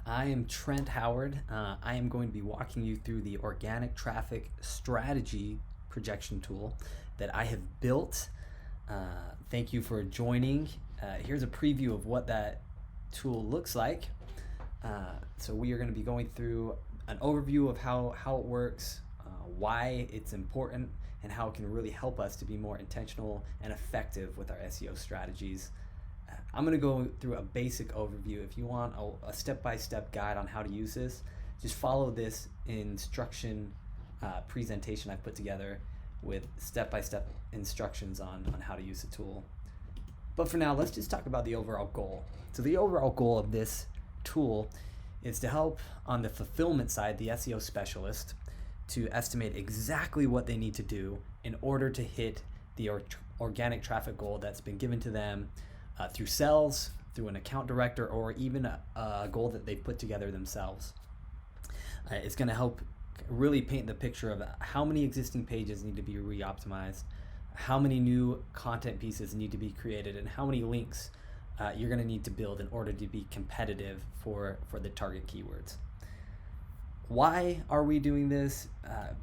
I am Trent Howard. I am going to be walking you through the organic traffic strategy projection tool that I have built. Thank you for joining. Here's a preview of what that tool looks like. So we are going to be going through an overview of how it works, why it's important, and how it can really help us to be more intentional and effective with our SEO strategies. I'm going to go through a basic overview. If you want a step-by-step guide on how to use this, just follow this instruction presentation I put together with step-by-step instructions on how to use the tool. But for now, let's just talk about the overall goal. So the overall goal of this tool is to help on the fulfillment side, the SEO specialist, to estimate exactly what they need to do in order to hit the organic traffic goal that's been given to them through sales, through an account director, or even a goal that they put together themselves. It's going to help really paint the picture of how many existing pages need to be re-optimized, how many new content pieces need to be created, and how many links you're going to need to build in order to be competitive for the target keywords. Why are we doing this?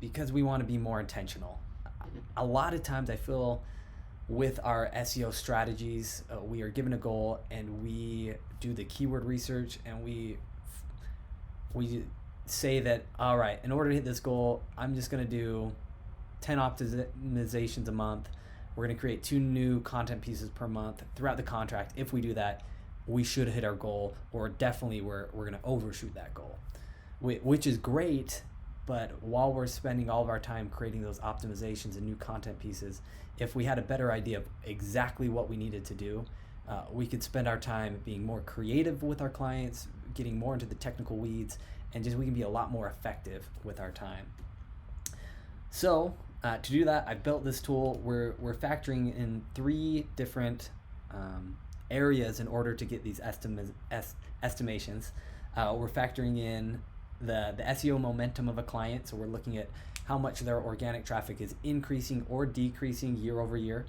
Because we want to be more intentional. A lot of times I feel with our SEO strategies, we are given a goal and we do the keyword research and we say that, all right, in order to hit this goal, I'm just going to do 10 optimizations a month. We're going to create 2 new content pieces per month throughout the contract. If we do that, we should hit our goal, or definitely we're going to overshoot that goal, which is great. But while we're spending all of our time creating those optimizations and new content pieces, if we had a better idea of exactly what we needed to do, we could spend our time being more creative with our clients, getting more into the technical weeds, and we can be a lot more effective with our time. So to do that, I built this tool. We're factoring in 3 different areas in order to get these estimations. We're factoring in the SEO momentum of a client, so we're looking at how much their organic traffic is increasing or decreasing year over year.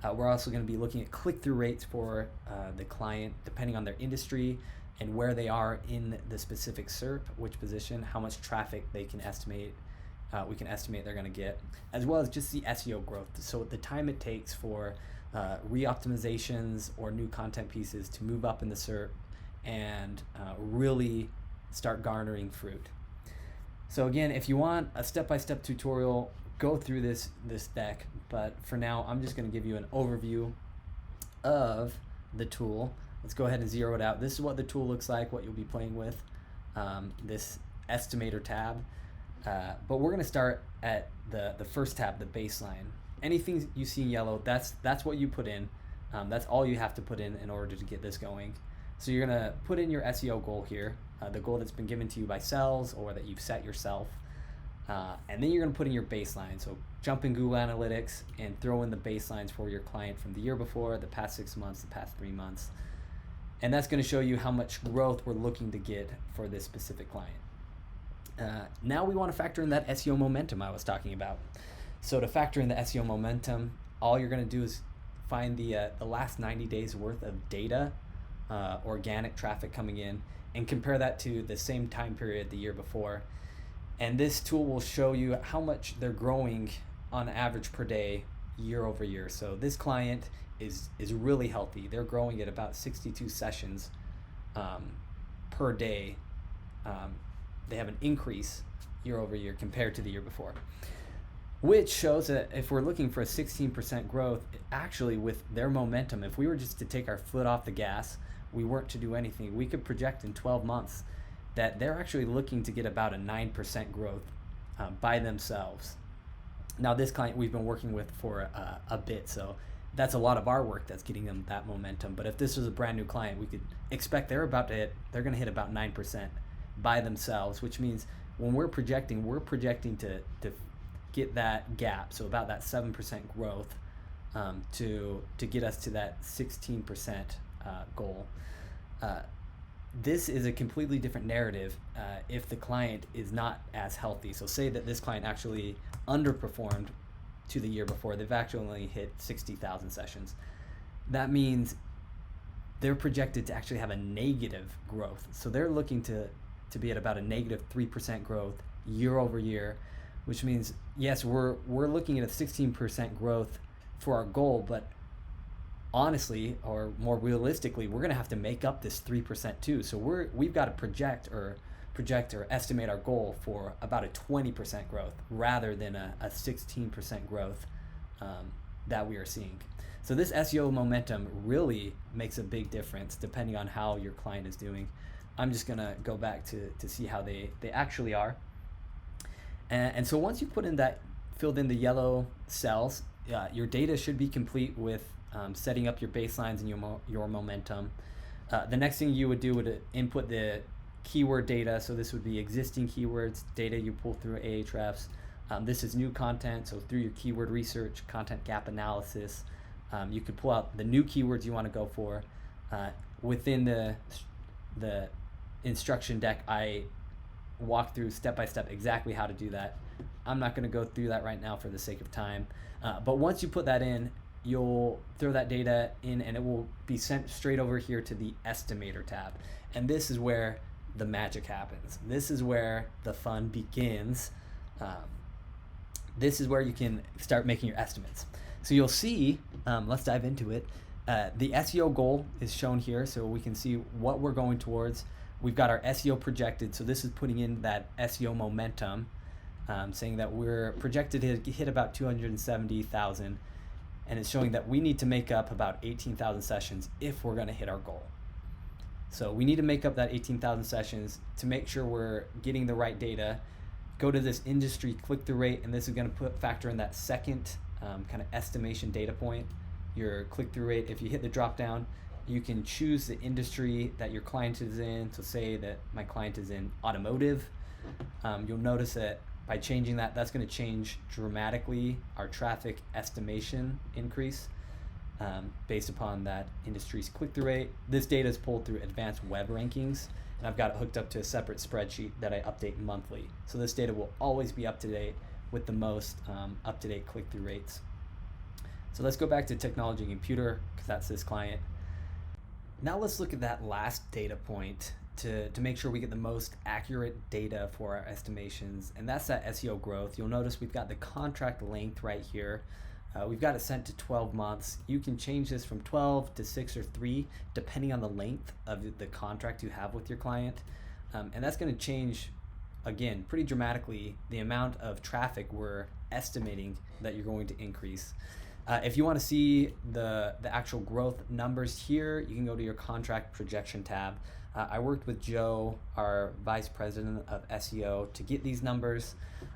We're also going to be looking at click-through rates for the client, depending on their industry and where they are in the specific SERP, which position, how much traffic they can estimate. We can estimate they're going to get, as well as just the SEO growth. So the time it takes for re-optimizations or new content pieces to move up in the SERP and really start garnering fruit. So again, if you want a step-by-step tutorial, go through this deck. But for now, I'm just going to give you an overview of the tool. Let's go ahead and zero it out. This is what the tool looks like, what you'll be playing with, this estimator tab. But we're going to start at the first tab, the baseline. Anything you see in yellow, that's what you put in. That's all you have to put in order to get this going. So you're going to put in your SEO goal here, the goal that's been given to you by sales or that you've set yourself. And then you're going to put in your baseline. So jump in Google Analytics and throw in the baselines for your client from the year before, the past 6 months, the past 3 months. And that's going to show you how much growth we're looking to get for this specific client. Now we want to factor in that SEO momentum I was talking about. So to factor in the SEO momentum, all you're going to do is find the last 90 days worth of data, organic traffic coming in, and compare that to the same time period the year before. And this tool will show you how much they're growing on average per day year over year. So this client is really healthy. They're growing at about 62 sessions per day. They have an increase year over year compared to the year before, which shows that if we're looking for a 16% growth, actually with their momentum, if we were just to take our foot off the gas, we weren't to do anything, we could project in 12 months that they're actually looking to get about a 9% growth by themselves. Now this client we've been working with for a bit, so that's a lot of our work that's getting them that momentum. But if this was a brand new client, we could expect they're going to hit about 9% by themselves, which means when we're projecting to get that gap, so about that 7% growth to get us to that 16% goal. This is a completely different narrative if the client is not as healthy. So say that this client actually underperformed to the year before. They've actually only hit 60,000 sessions. That means they're projected to actually have a negative growth. So they're looking to be at about a negative 3% growth year over year, which means, yes, we're looking at a 16% growth for our goal, but honestly, or more realistically, we're going to have to make up this 3% too. So we've got to project or estimate our goal for about a 20% growth rather than a 16% growth that we are seeing. So this SEO momentum really makes a big difference depending on how your client is doing. I'm just going to go back to see how they actually are. And so once you filled in the yellow cells, your data should be complete with setting up your baselines and your momentum. The next thing you would do would input the keyword data. So this would be existing keywords, data you pull through Ahrefs. This is new content. So through your keyword research, content gap analysis, you could pull out the new keywords you want to go for. Within the instruction deck, I walk through step by step exactly how to do that. I'm not going to go through that right now for the sake of time. But once you put that in, you'll throw that data in and it will be sent straight over here to the estimator tab. And this is where the magic happens. This is where the fun begins. This is where you can start making your estimates. So you'll see, let's dive into it. The SEO goal is shown here, so we can see what we're going towards. We've got our SEO projected, so this is putting in that SEO momentum, saying that we're projected to hit about 270,000, and it's showing that we need to make up about 18,000 sessions if we're going to hit our goal. So we need to make up that 18,000 sessions to make sure we're getting the right data. Go to this industry click-through rate, and this is going to factor in that second kind of estimation data point, your click-through rate. If you hit the drop-down, you can choose the industry that your client is in. So say that my client is in automotive. You'll notice that by changing that, that's going to change dramatically our traffic estimation increase based upon that industry's click-through rate. This data is pulled through advanced web rankings, and I've got it hooked up to a separate spreadsheet that I update monthly. So this data will always be up to date with the most up-to-date click-through rates. So let's go back to technology and computer, because that's this client. Now let's look at that last data point to make sure we get the most accurate data for our estimations, and that's that SEO growth. You'll notice we've got the contract length right here. We've got it set to 12 months. You can change this from 12 to 6 or 3, depending on the length of the contract you have with your client. And that's going to change, again, pretty dramatically the amount of traffic we're estimating that you're going to increase. If you want to see the actual growth numbers here, you can go to your contract projection tab. I worked with Joe, our vice president of SEO, to get these numbers,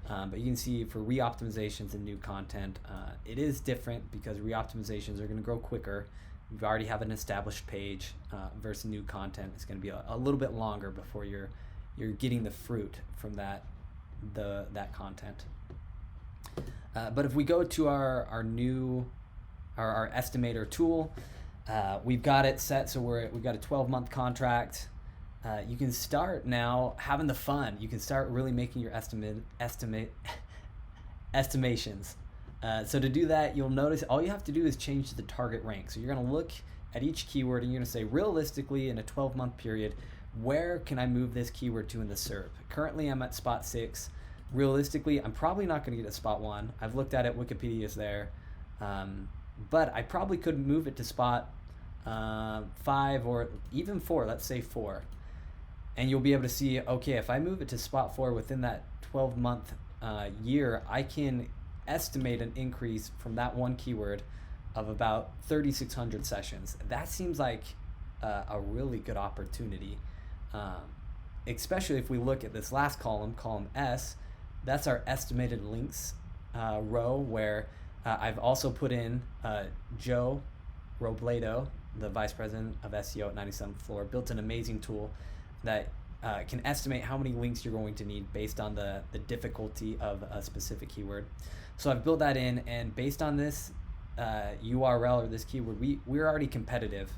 but you can see for re-optimizations and new content, it is different because re-optimizations are going to grow quicker. You already have an established page versus new content. It's going to be a little bit longer before you're getting the fruit from that content. But if we go to our estimator tool, we've got it set so we've got a 12-month contract. You can start now having the fun. You can start really making your estimations. So to do that, you'll notice all you have to do is change the target rank. So you're going to look at each keyword and you're going to say, realistically, in a 12-month period, where can I move this keyword to in the SERP? Currently, I'm at spot 6. Realistically, I'm probably not going to get to spot 1. I've looked at it, Wikipedia's there. But I probably could move it to spot 5 or even 4, let's say 4. And you'll be able to see, okay, if I move it to spot 4 within that 12-month year, I can estimate an increase from that one keyword of about 3,600 sessions. That seems like a really good opportunity, especially if we look at this last column S. That's our estimated links row, where I've also put in Joe Robledo, the vice president of SEO at 97th Floor, built an amazing tool that can estimate how many links you're going to need based on the difficulty of a specific keyword. So I've built that in, and based on this URL or this keyword, we're already competitive.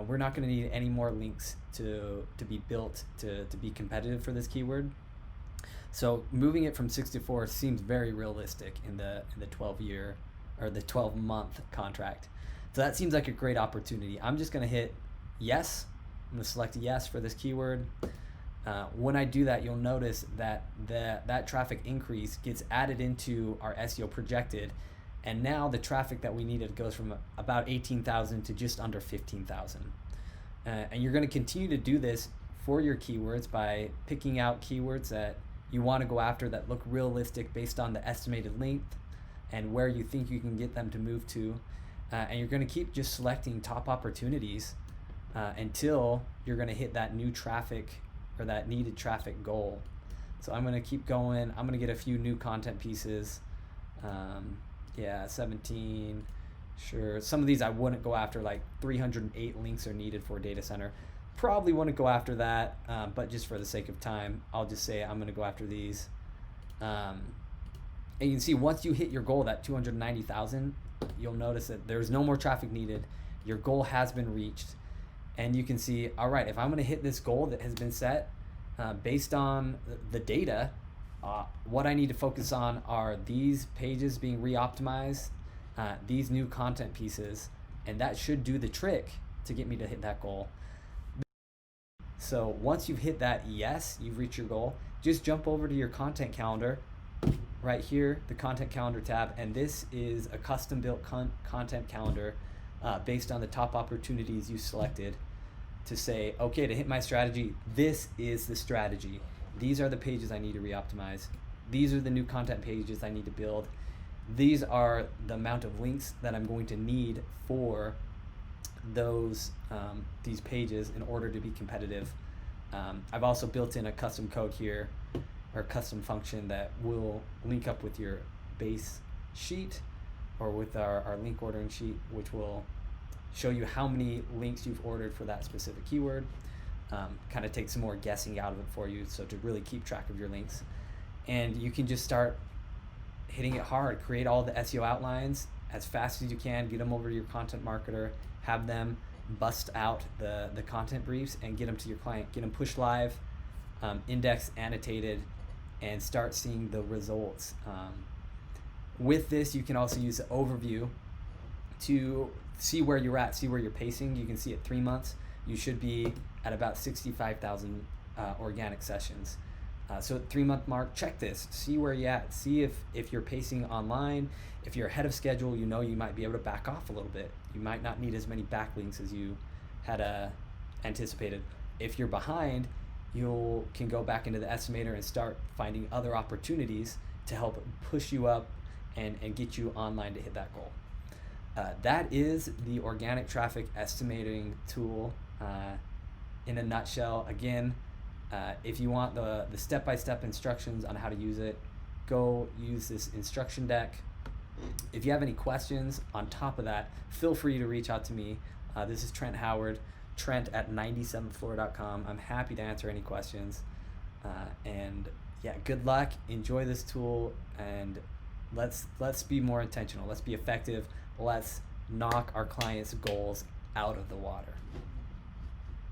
We're not going to need any more links to be built to be competitive for this keyword. So moving it from 6 to 4 seems very realistic in the 12-year or the 12-month contract. So that seems like a great opportunity. I'm just going to hit yes. I'm going to select yes for this keyword. When I do that, you'll notice that that traffic increase gets added into our SEO projected, and now the traffic that we needed goes from about 18,000 to just under 15,000. And you're going to continue to do this for your keywords by picking out keywords that you want to go after that look realistic based on the estimated length and where you think you can get them to move to. And you're going to keep just selecting top opportunities until you're going to hit that new traffic or that needed traffic goal. So I'm going to keep going. I'm going to get a few new content pieces. 17. Sure. Some of these I wouldn't go after, like 308 links are needed for a data center. Probably wouldn't go after that, but just for the sake of time, I'll just say I'm going to go after these. And you can see once you hit your goal, that 290,000, you'll notice that there's no more traffic needed. Your goal has been reached. And you can see, all right, if I'm going to hit this goal that has been set based on the data, what I need to focus on are these pages being re-optimized, these new content pieces, and that should do the trick to get me to hit that goal. So once you've hit that yes, you've reached your goal, just jump over to your content calendar right here, the content calendar tab, and this is a custom built content calendar based on the top opportunities you selected to say, okay, to hit my strategy, this is the strategy. These are the pages I need to re-optimize. These are the new content pages I need to build. These are the amount of links that I'm going to need for those these pages in order to be competitive. I've also built in a custom code here, or custom function that will link up with your base sheet or with our link ordering sheet, which will show you how many links you've ordered for that specific keyword. Kind of take some more guessing out of it for you, so to really keep track of your links. And you can just start hitting it hard. Create all the SEO outlines as fast as you can, get them over to your content marketer, have them bust out the content briefs and get them to your client, get them pushed live, index annotated, and start seeing the results. With this, you can also use the overview to see where you're at, see where you're pacing. You can see at 3 months, you should be at about 65,000 organic sessions. So at 3 month mark, check this, see where you're at, see if you're pacing online. If you're ahead of schedule, you know you might be able to back off a little bit. You might not need as many backlinks as you had anticipated. If you're behind, you can go back into the estimator and start finding other opportunities to help push you up and get you online to hit that goal. That is the organic traffic estimating tool in a nutshell. Again, if you want the step-by-step instructions on how to use it, go use this instruction deck. If you have any questions on top of that, feel free to reach out to me. This is Trent Howard, Trent@97floor.com. I'm happy to answer any questions. And yeah, good luck. Enjoy this tool, and let's be more intentional. Let's be effective. Let's knock our clients' goals out of the water.